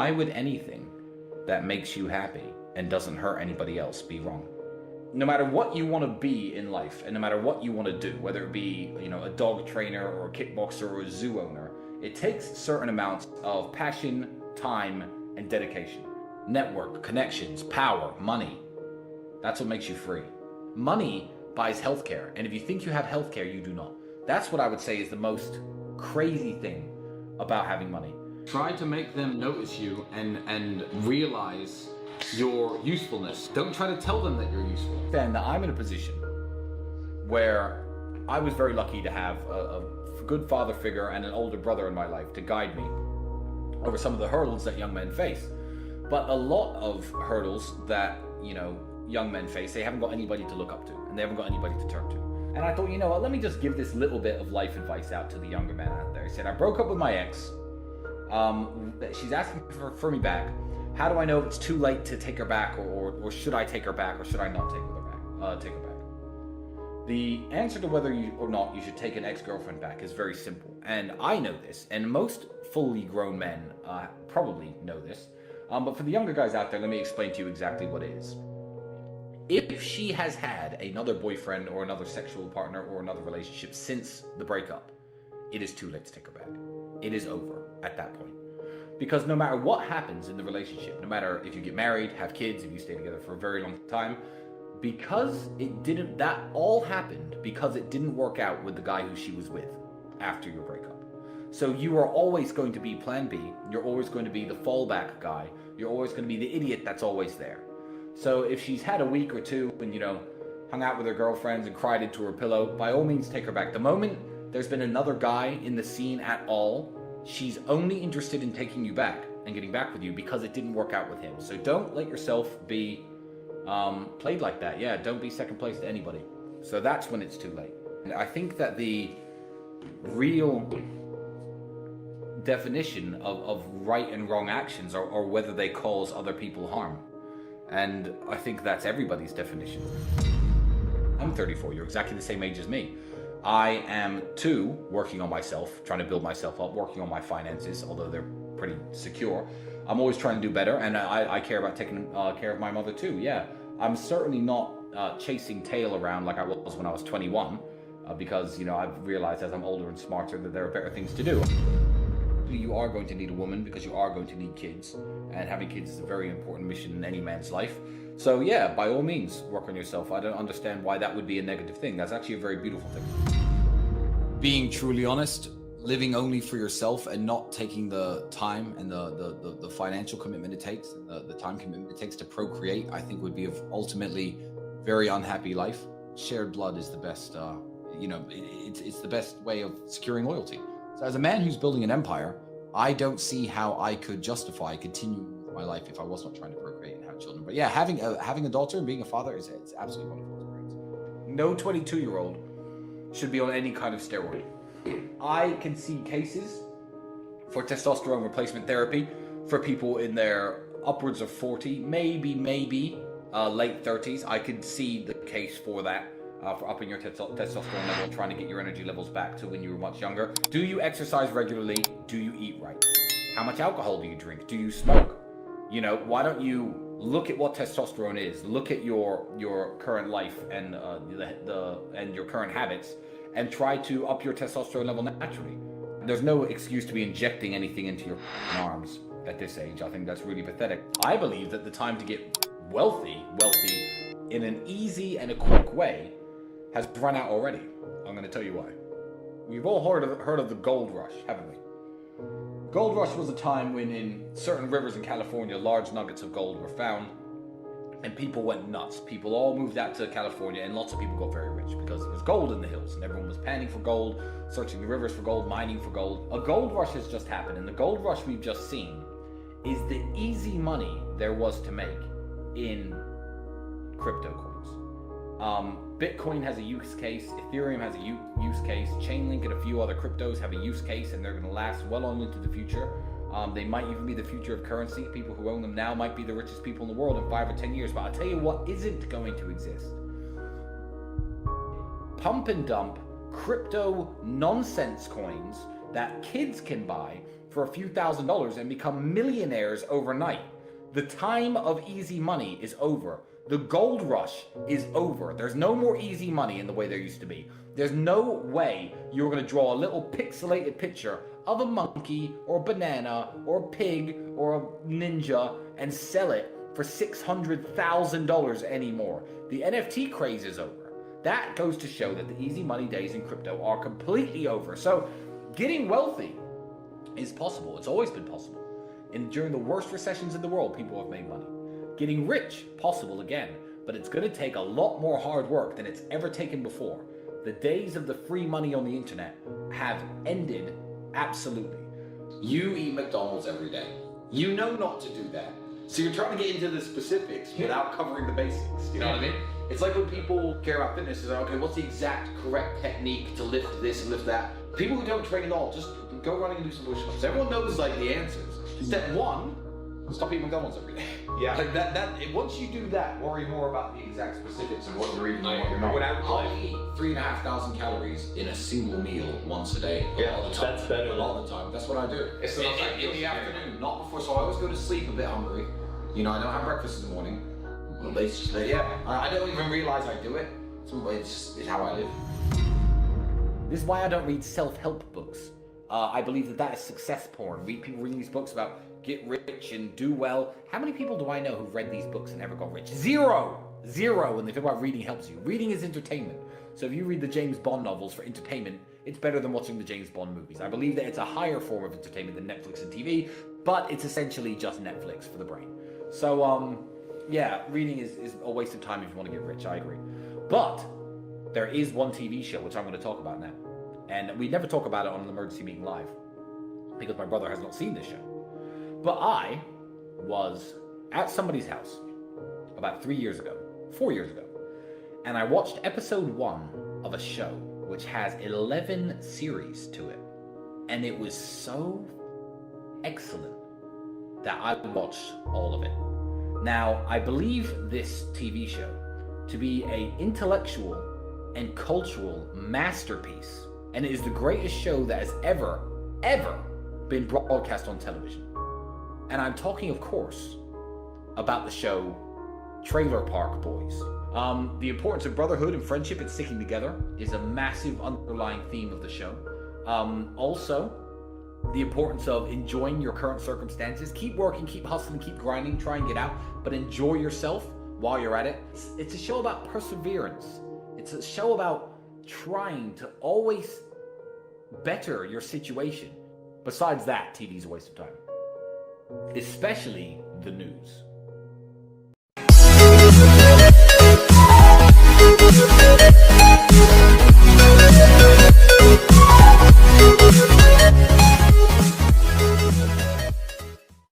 Why would anything that makes you happy and doesn't hurt anybody else be wrong? No matter what you want to be in life, and no matter what you want to do, whether it be, a dog trainer or a kickboxer or a zoo owner, it takes certain amounts of passion, time, and dedication. Network, connections, power, money. That's what makes you free. Money buys healthcare, and if you think you have healthcare, you do not. That's what I would say is the most crazy thing about having money. Try to make them notice you and realize your usefulness. Don't try to tell them that you're useful. Then I'm in a position where I was very lucky to have a good father figure and an older brother in my life to guide me over some of the hurdles that young men face. But a lot of hurdles that, young men face, they haven't got anybody to look up to, and they haven't got anybody to turn to. And I thought, let me just give this little bit of life advice out to the younger men out there. I said, I broke up with my ex. She's asking for me back. How do I know if it's too late to take her back, or should I take her back, or should I not take her back? The answer to whether you or not you should take an ex-girlfriend back is very simple. And I know this, and most fully grown men probably know this. But for the younger guys out there, let me explain to you exactly what it is. If she has had another boyfriend or another sexual partner or another relationship since the breakup, it is too late to take her back. It is over at that point. Because no matter what happens in the relationship, no matter if you get married, have kids, if you stay together for a very long time, because that all happened because it didn't work out with the guy who she was with after your breakup. So you are always going to be plan B. You're always going to be the fallback guy. You're always going to be the idiot that's always there. So if she's had a week or two and, hung out with her girlfriends and cried into her pillow, by all means take her back. The moment there's been another guy in the scene at all, she's only interested in taking you back and getting back with you because it didn't work out with him. So don't let yourself be played like that. Yeah, don't be second place to anybody. So that's when it's too late. And I think that the real definition of right and wrong actions are whether they cause other people harm. And I think that's everybody's definition. I'm 34, you're exactly the same age as me. I am too working on myself, trying to build myself up, working on my finances, although they're pretty secure. I'm always trying to do better, and I care about taking care of my mother too, yeah. I'm certainly not chasing tail around like I was when I was 21, because, I've realized as I'm older and smarter that there are better things to do. You are going to need a woman because you are going to need kids, and having kids is a very important mission in any man's life. So yeah, by all means, work on yourself. I don't understand why that would be a negative thing. That's actually a very beautiful thing. Being truly honest, living only for yourself and not taking the time and the financial commitment it takes, the time commitment it takes to procreate, I think would be of ultimately very unhappy life. Shared blood is the best, it's the best way of securing loyalty. So as a man who's building an empire, I don't see how I could justify continuing my life if I was not trying to procreate and have children. But yeah, having a daughter and being a father is it's absolutely wonderful experience. No 22-year-old should be on any kind of steroid. I can see cases for testosterone replacement therapy for people in their upwards of 40, maybe late 30s. I could see the case for that. For upping your testosterone level and trying to get your energy levels back to when you were much younger. Do you exercise regularly? Do you eat right? How much alcohol do you drink? Do you smoke? Why don't you look at what testosterone is? Look at your current life and and your current habits, and try to up your testosterone level naturally. There's no excuse to be injecting anything into your arms at this age. I think that's really pathetic. I believe that the time to get wealthy in an easy and a quick way has run out already. I'm going to tell you why. We've all heard of the gold rush, haven't we? Gold rush was a time when in certain rivers in California, large nuggets of gold were found, and people went nuts. People all moved out to California, and lots of people got very rich because there was gold in the hills, and everyone was panning for gold, searching the rivers for gold, mining for gold. A gold rush has just happened, and the gold rush we've just seen is the easy money there was to make in crypto coins. Bitcoin has a use case, Ethereum has a use case, Chainlink and a few other cryptos have a use case, and they're going to last well on into the future. They might even be the future of currency. People who own them now might be the richest people in the world in 5 or 10 years. But I'll tell you what isn't going to exist. Pump and dump crypto nonsense coins that kids can buy for a few $1,000s and become millionaires overnight. The time of easy money is over. The gold rush is over. There's no more easy money in the way there used to be. There's no way you're going to draw a little pixelated picture of a monkey or a banana or a pig or a ninja and sell it for $600,000 anymore. The NFT craze is over. That goes to show that the easy money days in crypto are completely over. So getting wealthy is possible. It's always been possible. And during the worst recessions in the world, people have made money. Getting rich, possible again, but it's going to take a lot more hard work than it's ever taken before. The days of the free money on the internet have ended absolutely. You eat McDonald's every day. You know not to do that. So you're trying to get into the specifics without covering the basics. You know what I mean? It's like when people care about fitness, is like, okay, what's the exact correct technique to lift this and lift that? People who don't train at all, just go running and do some push-ups. Everyone knows like the answers. Step one, stop eating McDonald's every day. Yeah. Like that. Once you do that, worry more about the exact specifics of what you're eating and what you're not. I'll eat 3,500 calories in a single meal once a day. Yeah, a lot of the time. that's better. A lot of the time. That's what I do. It's in the afternoon, not before. So I always go to sleep a bit hungry. You know, I don't have breakfast in the morning. Well, I don't even realize I do it. It's how I live. This is why I don't read self-help books. I believe that is success porn. People reading these books about get rich and do well. How many people do I know who've read these books and never got rich? Zero. When they talk about reading helps you. Reading is entertainment. So if you read the James Bond novels for entertainment, it's better than watching the James Bond movies. I believe that it's a higher form of entertainment than Netflix and TV, but it's essentially just Netflix for the brain. So, yeah, reading is a waste of time if you want to get rich. I agree. But there is one TV show which I'm going to talk about now. And we never talk about it on an Emergency Meeting Live because my brother has not seen this show. But I was at somebody's house about 4 years ago, and I watched episode 1 of a show which has 11 series to it. And it was so excellent that I watched all of it. Now, I believe this TV show to be an intellectual and cultural masterpiece. And it is the greatest show that has ever been broadcast on television. And I'm talking, of course, about the show Trailer Park Boys. The importance of brotherhood and friendship and sticking together is a massive underlying theme of the show. Also, the importance of enjoying your current circumstances. Keep working, keep hustling, keep grinding, try and get out, but enjoy yourself while you're at it. It's a show about perseverance. It's a show about trying to always better your situation. Besides that, TV's a waste of time. Especially the news.